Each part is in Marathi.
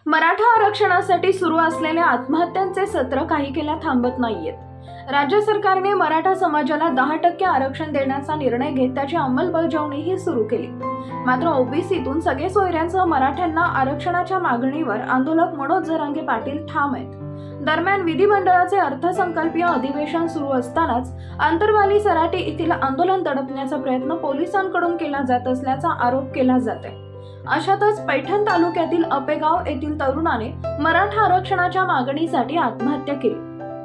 मराठा आरक्षणासाठी सुरू असलेल्या आत्महत्यांचे सत्र काही केल्या थांबत नाहीयेत. राज्य सरकारने मराठा समाजाला 10% आरक्षण देण्याचा निर्णय घेत त्याची अंमलबजावणीही सुरू केली. मात्र ओबीसीतून सगळे सोयऱ्यांसह मराठ्यांना आरक्षणाच्या मागणीवर आंदोलक मनोज जरांगे पाटील ठाम आहेत. दरम्यान विधिमंडळाचे अर्थसंकल्पीय अधिवेशन सुरू असतानाच अंतरवाली सराटी येथील आंदोलन दडपण्याचा प्रयत्न पोलिसांकडून केला जात असल्याचा आरोप केला जातोय. अशातच पैठण तालुक्यातील अपेगाव येथील तरुणाने मराठा आरक्षणाच्या मागणीसाठी आत्महत्या केली.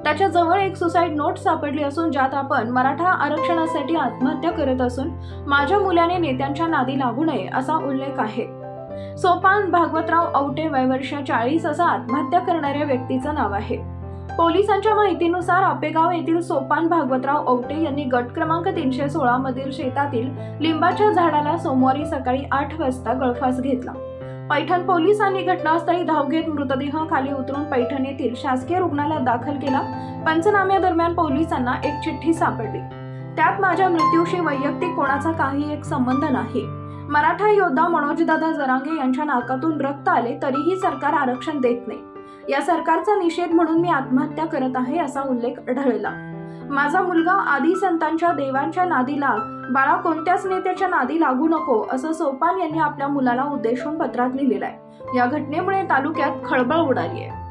त्याच्या जवळ एक सुसाईड नोट सापडली असून ज्यात आपण मराठा आरक्षणासाठी आत्महत्या करत असून माझ्या मुलाने नेत्यांच्या नादी लागू नये असा उल्लेख आहे. सोपान भागवतराव औटे वय वर्ष 40 असं आत्महत्या करणाऱ्या व्यक्तीचं नाव आहे. पोलिसांच्या माहितीनुसार अपेगाव येथील सोपान भागवतराव औटे यांनी गट क्रमांक 316 मधील शेतातील लिंबाच्या झाडाला सोमवारी सकाळी 8 वाजता गळफास घेतला. पैठण पोलिसांनी घटनास्थळी धाव घेत मृतदेह खाली उतरून पैठण येथील शासकीय रुग्णालयात दाखल केला. पंचनाम्यादरम्यान पोलिसांना एक चिठ्ठी सापडली. त्यात माझ्या मृत्यूशी वैयक्तिक कोणाचा काही एक संबंध नाही. मराठा योद्धा मनोजदादा जरांगे यांच्या नाकातून रक्त आले तरीही सरकार आरक्षण देत नाही. या सरकारचा निषेध म्हणून मी आत्महत्या करत आहे असा उल्लेख आढळला. माझा मुलगा आदी संतांच्या देवांच्या नादी लाग, बाळा कोणत्याच नेत्याच्या नादी लागू नको असं सोपान यांनी आपल्या मुलाला उद्देशून पत्रात लिहिलेलं आहे. या घटनेमुळे तालुक्यात खळबळ उडाली आहे.